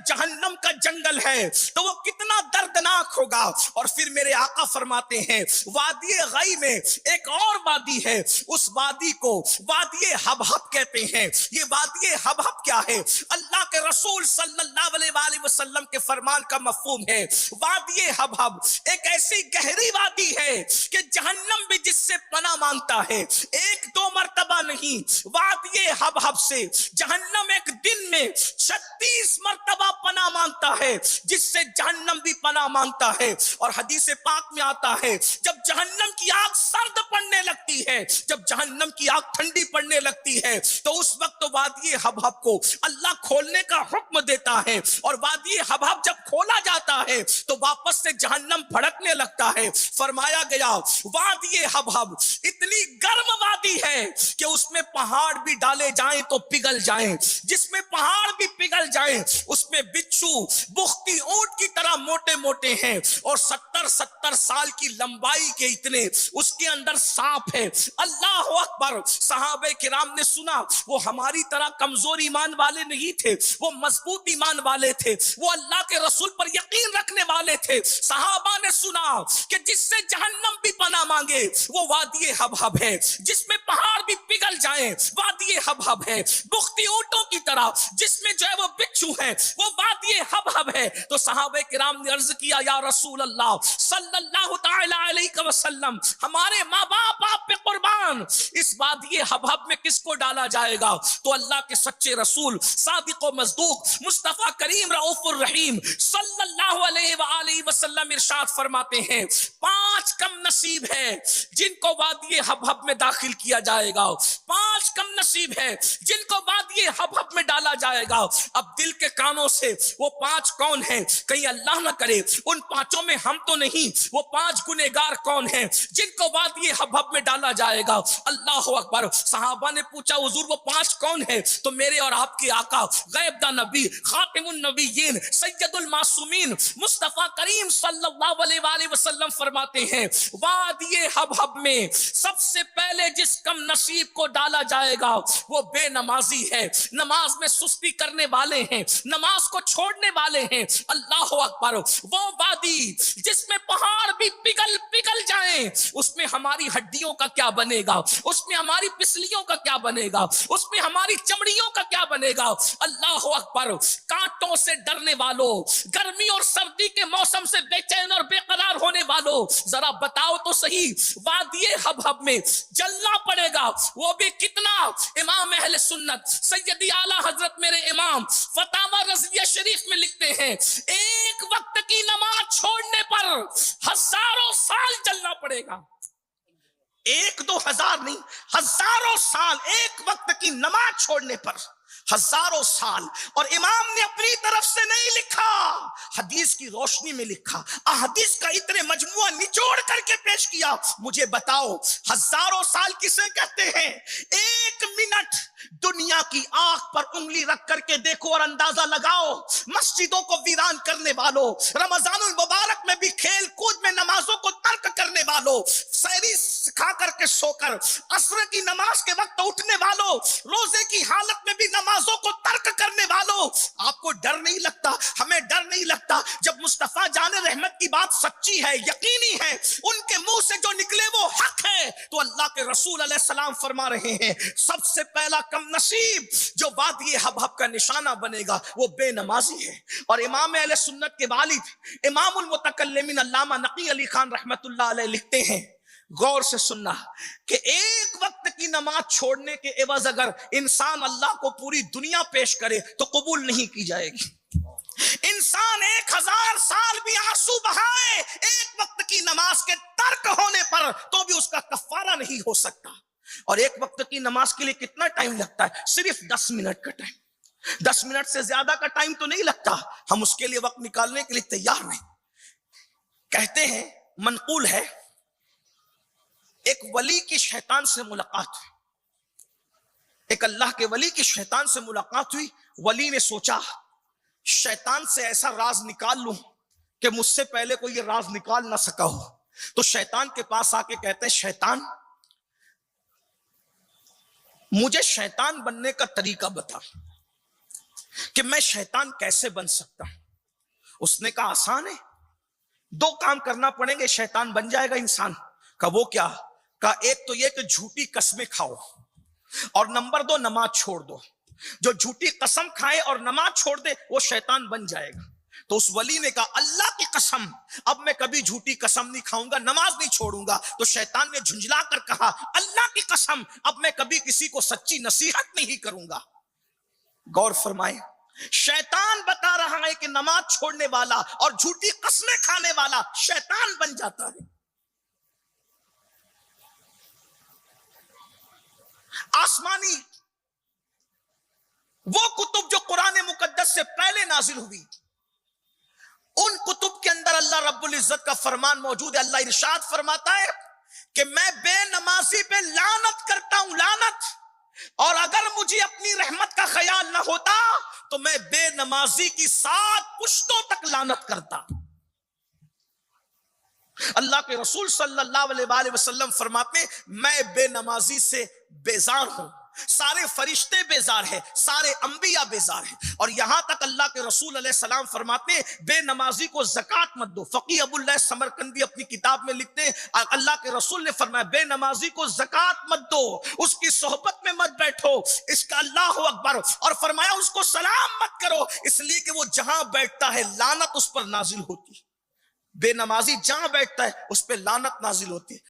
جب جہنم کا جنگل ہے تو وہ کتنا دردناک ہوگا. اور پھر میرے آقا فرماتے ہیں وادی غی میں ایک اور وادی ہے, اس وادی کو وادی حبحب کہتے ہیں. یہ وادی حبحب کیا ہے؟ اللہ کے رسول صلی اللہ علیہ وآلہ وسلم کے فرمان کا مفہوم ہے. وادی حبحب ایک ایسی گہری وادی ہے کہ جہنم بھی جس سے پناہ مانگتا ہے, ایک دو مرتبہ نہیں, وادی حبحب سے جہنم ایک دن میں 36 مرتبہ پناہ مانگتا ہے, جس سے جہنم بھی پناہ مانگتا ہے. اور حدیث پاک میں آتا ہے جب جہنم کی آگ سرد پڑنے لگتی ہے, جب جہنم کی آگ ٹھنڈی پڑنے لگتی ہے, تو اس وقت وادی حبحب کو اللہ کھولنے کا حکم دیتا ہے. اور وادی حبحب جب کھولا جاتا ہے تو واپس سے جہنم بھڑکنے لگتا ہے. فرمایا گیا وادی حبحب اتنی گرم وادی ہے کہ اس میں پہاڑ بھی ڈالے جائیں تو پگھل جائیں, جس میں پہاڑ بھی پگھل جائیں, اس میں بچھو بختی اونٹ کی طرح موٹے موٹے ہیں, اور 70 سال کی لمبائی کے اتنے اس کے اندر سانپ ہے. اللہ اکبر. صحابہ کرام نے سنا وہ ہماری طرح کمزور ایمان والے نہیں تھے, وہ مضبوط ایمان والے تھے, وہ اللہ کے رسول پر یقین رکھنے والے تھے. صحابہ نے سنا کہ جس سے جہنم بھی پناہ مانگے وہ وادی حبحب ہے, جس میں پہاڑ بھی پگھل جائیں وادی حبحب ہے, بختی اونٹوں کی طرح جس میں جو ہے وہ بچھو ہے وہ وادی حبحب ہے. تو صحابہ کرام نے عرض کیا یا رسول اللہ صلی اللہ تعالی علیہ وسلم, ہمارے ماں باپ آپ پہ قربان, اس وادی حبحب میں کس کو ڈالا جائے گا؟ تو اللہ کے سچے رسول صادق و مصدوق مصطفیٰ کریم رؤوف الرحیم صلی اللہ علیہ وآلہ وسلم ارشاد فرماتے ہیں 5 کم نصیب ہے جن کو وادی حبحب میں داخل کیا جائے گا, 5 کم نصیب ہے جن کو وادی حبحب میں ڈالا جائے گا. اب دل کے کانوں سے وہ 5 کون ہیں؟ کہیں اللہ نہ کرے ان 5 میں ہم تو نہیں, وہ 5 گنہگار کون ہیں جن کو وادی حبحب میں ڈالا جائے گا؟ اللہ اکبر. صحابہ نے پوچھا حضور وہ 5 کون ہیں؟ تو میرے اور آپ کے آقا غیب دا نبی خاتم النبیین سید المعصومین مصطفیٰ کریم صلی اللہ علیہ وآلہ وسلم فرماتے ہیں وادی حبحب میں سب سے پہلے جس کم نصیب کو ڈالا جائے گا وہ بے نمازی ہے, نماز میں سستی کرنے والے ہیں, نماز کو چھوڑنے والے ہیں. اللہ اکبر. وہ وادی جس میں پہاڑ بھی پگھل جائیں, اس میں ہماری ہڈیوں کا کیا بنے گا, اس میں ہماری پسلیوں کا کیا بنے گا, اس میں ہماری چمڑیوں کا کیا بنے گا. اللہ اکبر. کانٹوں سے ڈرنے والوں, گرمی اور سردی کے موسم سے بے چین اور بے قرار ہونے والوں, ذرا بتاؤ تو صحیح وادی حبحب میں جلنا پڑے گا وہ بھی کتنا؟ امام اہل سنت سیدی اعلی حضرت میرے امام فتاوی رضویہ شریف میں لکھتے ہیں ایک وقت کی نماز چھوڑنے پر 1000 سال جلنا پڑے گا. 1-2 ہزار نہیں, 1000 سال ایک وقت کی نماز چھوڑنے پر, 1000 سال. اور امام نے اپنی طرف سے نہیں لکھا, حدیث کی روشنی میں لکھا, احادیث کا اتنے مجموعہ نچوڑ کر کے پیش کیا. مجھے بتاؤ 1000 سال کسے کہتے ہیں؟ 1 منٹ دنیا کی آنکھ پر انگلی رکھ کر کے دیکھو اور اندازہ لگاؤ. مسجدوں کو ویران کرنے والوں, رمضان المبارک میں بھی کھیل کود میں نمازوں کو ترک کرنے والوں, سحری کھا کر کے سو کر عصر کی نماز کے وقت اٹھنے والوں, روزے کی حالت میں بھی نمازوں کو ترک کرنے والوں, آپ کو ڈر نہیں لگتا؟ ہمیں ڈر نہیں لگتا جب مصطفیٰ جان رحمت کی بات سچی ہے, یقینی ہے, ان کے منہ سے جو نکلے وہ حق ہے. تو اللہ کے رسول علیہ السلام فرما رہے ہیں سب سے پہلا کم نصیب جو وادی حبحب کا نشانہ بنے گا وہ بے نمازی ہے. اور امام اہل سنت کے والد امام المتکلمین علامہ نقی علی خان رحمت اللہ علیہ لکھتے ہیں, غور سے سننا, کہ ایک وقت کی نماز چھوڑنے کے عوض اگر انسان اللہ کو پوری دنیا پیش کرے تو قبول نہیں کی جائے گی. انسان 1000 سال بھی آنسو بہائے ایک وقت کی نماز کے ترک ہونے پر تو بھی اس کا کفارہ نہیں ہو سکتا. اور ایک وقت کی نماز کے لیے کتنا ٹائم لگتا ہے؟ صرف 10 منٹ کا ٹائم. 10 منٹ سے زیادہ کا ٹائم تو نہیں لگتا. ہم اس کے لیے وقت نکالنے کے لیے تیار نہیں. کہتے ہیں منقول ہے ایک ولی کی شیطان سے ملاقات ہوئی, ایک اللہ کے ولی کی شیطان سے ملاقات ہوئی. ولی نے سوچا شیطان سے ایسا راز نکال لوں کہ مجھ سے پہلے کوئی یہ راز نکال نہ سکا ہو. تو شیطان کے پاس آ کے کہتے ہیں شیطان مجھے شیطان بننے کا طریقہ بتا. کہ میں شیطان کیسے بن سکتا ہوں. اس نے کہا آسان ہے, 2 کام کرنا پڑیں گے, شیطان بن جائے گا انسان. کہا وہ کیا؟ کہا ایک تو یہ کہ جھوٹی قسمیں کھاؤ, اور نمبر 2 نماز چھوڑ دو. جو جھوٹی قسم کھائے اور نماز چھوڑ دے وہ شیطان بن جائے گا. تو اس ولی نے کہا اللہ کی قسم اب میں کبھی جھوٹی قسم نہیں کھاؤں گا, نماز نہیں چھوڑوں گا. تو شیطان نے جھنجلا کر کہا اللہ کی قسم اب میں کبھی کسی کو سچی نصیحت نہیں کروں گا. غور فرمائے, شیطان بتا رہا ہے کہ نماز چھوڑنے والا اور جھوٹی قسمیں کھانے والا شیطان بن جاتا ہے. آسمانی وہ کتب جو قرآن مقدس سے پہلے نازل ہوئی, ان کتب کے اندر اللہ رب العزت کا فرمان موجود ہے. اللہ ارشاد فرماتا ہے کہ میں بے نمازی پہ لعنت کرتا ہوں, لعنت. اور اگر مجھے اپنی رحمت کا خیال نہ ہوتا تو میں بے نمازی کی 7 پشتوں تک لعنت کرتا. اللہ کے رسول صلی اللہ علیہ وآلہ وسلم فرماتے ہیں میں بے نمازی سے بیزار ہوں. سارے فرشتے بیزار ہیں, سارے انبیاء بیزار ہیں. اور یہاں تک اللہ کے رسول علیہ السلام فرماتے ہیں بے نمازی کو زکوٰۃ مت دو. فقیہ ابو اللہ سمرقندی اپنی کتاب میں لکھتے ہیں اللہ کے رسول نے فرمایا بے نمازی کو زکوٰۃ مت دو, اس کی صحبت میں مت بیٹھو, اس کا اللہ اکبر, اور فرمایا اس کو سلام مت کرو, اس لیے کہ وہ جہاں بیٹھتا ہے لعنت اس پر نازل ہوتی. بے نمازی جہاں بیٹھتا ہے اس پہ لعنت نازل ہوتی ہے.